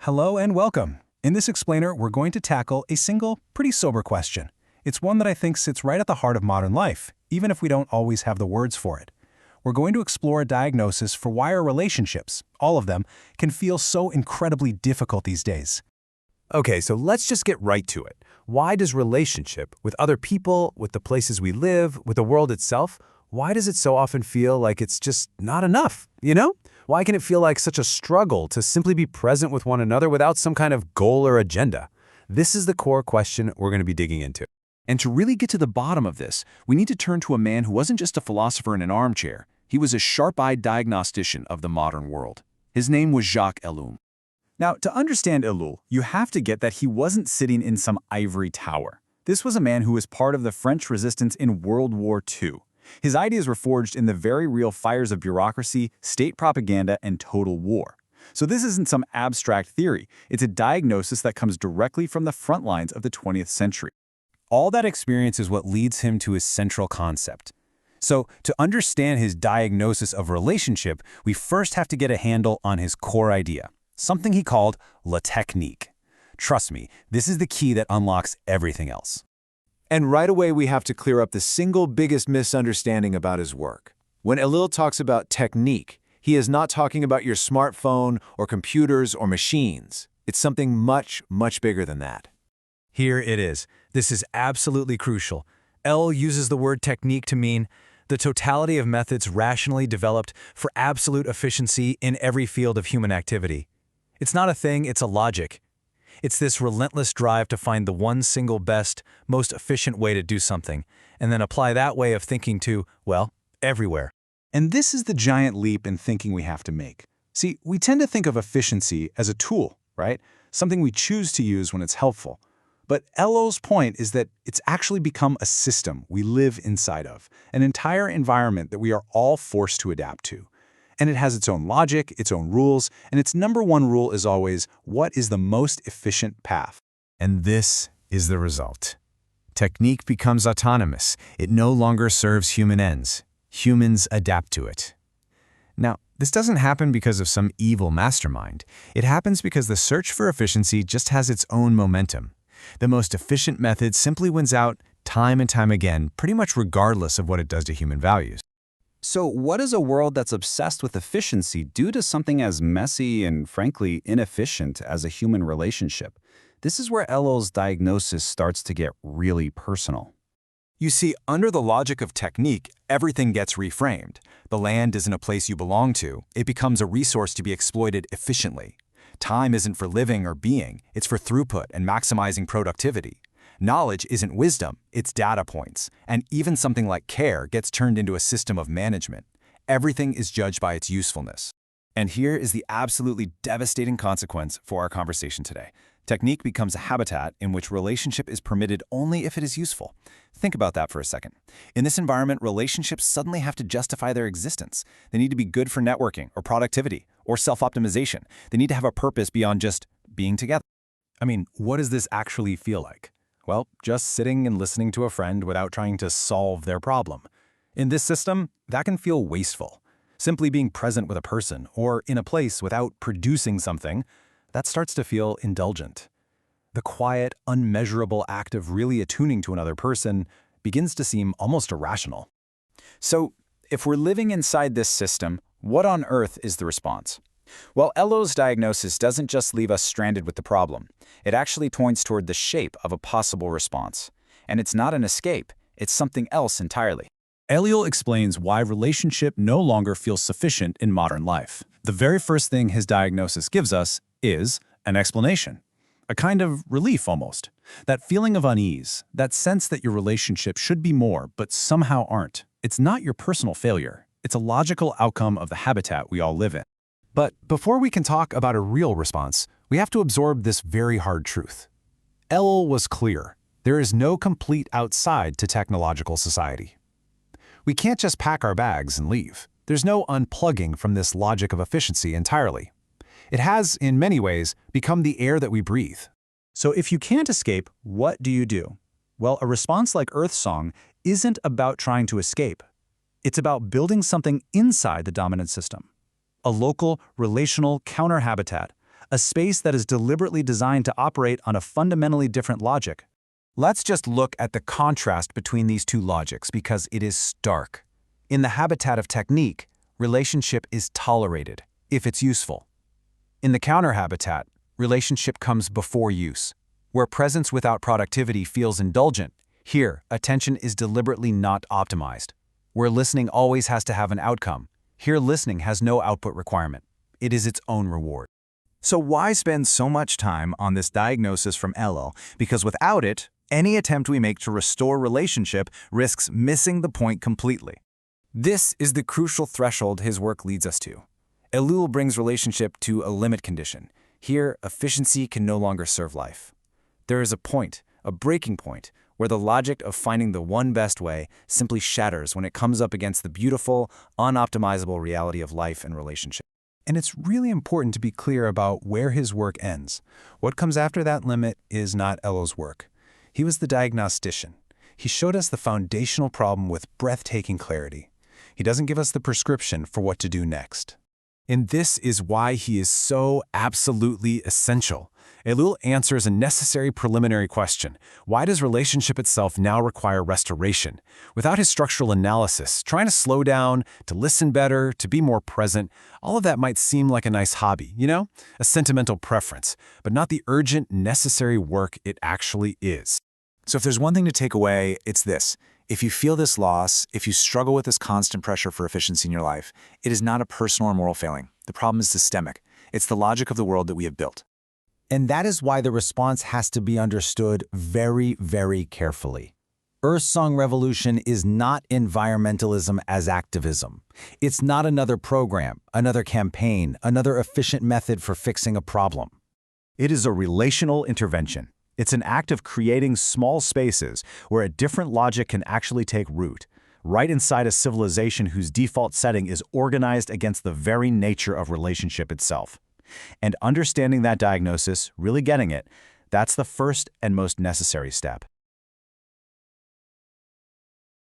Hello and welcome. In this explainer, we're going to tackle a single, pretty sober question. It's one that I think sits right at the heart of modern life, even if we don't always have the words for it. We're going to explore a diagnosis for why our relationships, all of them, can feel so incredibly difficult these days. Okay, so let's just get right to it. Why does relationship with other people, with the places we live, with the world itself, why does it so often feel like it's just not enough, Why can it feel like such a struggle to simply be present with one another without some kind of goal or agenda? This is the core question we're going to be digging into. And to really get to the bottom of this, we need to turn to a man who wasn't just a philosopher in an armchair. He was a sharp-eyed diagnostician of the modern world. His name was Jacques Ellul. Now, to understand Ellul, you have to get that he wasn't sitting in some ivory tower. This was a man who was part of the French resistance in World War II. His ideas were forged in the very real fires of bureaucracy, state propaganda, and total war. So this isn't some abstract theory. It's a diagnosis that comes directly from the front lines of the 20th century. All that experience is what leads him to his central concept. So, to understand his diagnosis of relationship, we first have to get a handle on his core idea, something he called la technique. Trust me, this is the key that unlocks everything else. And right away, we have to clear up the single biggest misunderstanding about his work. When Ellul talks about technique, he is not talking about your smartphone or computers or machines. It's something much, much bigger than that. Here it is. This is absolutely crucial. Ellul uses the word technique to mean the totality of methods rationally developed for absolute efficiency in every field of human activity. It's not a thing, it's a logic. It's this relentless drive to find the one single best, most efficient way to do something, and then apply that way of thinking to, well, everywhere. And this is the giant leap in thinking we have to make. See, we tend to think of efficiency as a tool, right? Something we choose to use when it's helpful. But Ellul's point is that it's actually become a system we live inside of, an entire environment that we are all forced to adapt to. And it has its own logic, its own rules, and its number one rule is always, what is the most efficient path? And this is the result. Technique becomes autonomous. It no longer serves human ends. Humans adapt to it. Now, this doesn't happen because of some evil mastermind. It happens because the search for efficiency just has its own momentum. The most efficient method simply wins out time and time again, pretty much regardless of what it does to human values. So what does a world that's obsessed with efficiency do to something as messy and, frankly, inefficient as a human relationship? This is where Ellul's diagnosis starts to get really personal. You see, under the logic of technique, everything gets reframed. The land isn't a place you belong to. It becomes a resource to be exploited efficiently. Time isn't for living or being. It's for throughput and maximizing productivity. Knowledge isn't wisdom, it's data points. And even something like care gets turned into a system of management. Everything is judged by its usefulness. And here is the absolutely devastating consequence for our conversation today. Technique becomes a habitat in which relationship is permitted only if it is useful. Think about that for a second. In this environment, relationships suddenly have to justify their existence. They need to be good for networking or productivity or self-optimization. They need to have a purpose beyond just being together. I mean, what does this actually feel like? Well, just sitting and listening to a friend without trying to solve their problem. In this system, that can feel wasteful. Simply being present with a person or in a place without producing something, that starts to feel indulgent. The quiet, unmeasurable act of really attuning to another person begins to seem almost irrational. So, if we're living inside this system, what on earth is the response? Well, Ellul's diagnosis doesn't just leave us stranded with the problem. It actually points toward the shape of a possible response. And it's not an escape, it's something else entirely. Ellul explains why relationship no longer feels sufficient in modern life. The very first thing his diagnosis gives us is an explanation. A kind of relief almost. That feeling of unease, that sense that your relationship should be more but somehow aren't. It's not your personal failure. It's a logical outcome of the habitat we all live in. But before we can talk about a real response, we have to absorb this very hard truth. Ellul was clear. There is no complete outside to technological society. We can't just pack our bags and leave. There's no unplugging from this logic of efficiency entirely. It has, in many ways, become the air that we breathe. So if you can't escape, what do you do? Well, a response like EarthSong isn't about trying to escape. It's about building something inside the dominant system. A local, relational counter-habitat, a space that is deliberately designed to operate on a fundamentally different logic. Let's just look at the contrast between these two logics because it is stark. In the habitat of technique, relationship is tolerated if it's useful. In the counter-habitat, relationship comes before use. Where presence without productivity feels indulgent, here, attention is deliberately not optimized. Where listening always has to have an outcome, here listening has no output requirement. It is its own reward. So why spend so much time on this diagnosis from Ellul? Because without it, any attempt we make to restore relationship risks missing the point completely. This is the crucial threshold his work leads us to. Ellul brings relationship to a limit condition. Here, efficiency can no longer serve life. There is a point, a breaking point, where the logic of finding the one best way simply shatters when it comes up against the beautiful, unoptimizable reality of life and relationship. And it's really important to be clear about where his work ends. What comes after that limit is not Ellul's work. He was the diagnostician. He showed us the foundational problem with breathtaking clarity. He doesn't give us the prescription for what to do next. And this is why he is so absolutely essential. Ellul answers a necessary preliminary question. Why does relationship itself now require restoration? Without his structural analysis, trying to slow down, to listen better, to be more present, all of that might seem like a nice hobby, a sentimental preference, but not the urgent, necessary work it actually is. So if there's one thing to take away, it's this. If you feel this loss, if you struggle with this constant pressure for efficiency in your life, it is not a personal or moral failing. The problem is systemic. It's the logic of the world that we have built. And that is why the response has to be understood very, very carefully. EarthSong Revolution is not environmentalism as activism. It's not another program, another campaign, another efficient method for fixing a problem. It is a relational intervention. It's an act of creating small spaces where a different logic can actually take root, right inside a civilization whose default setting is organized against the very nature of relationship itself. And understanding that diagnosis, really getting it, that's the first and most necessary step.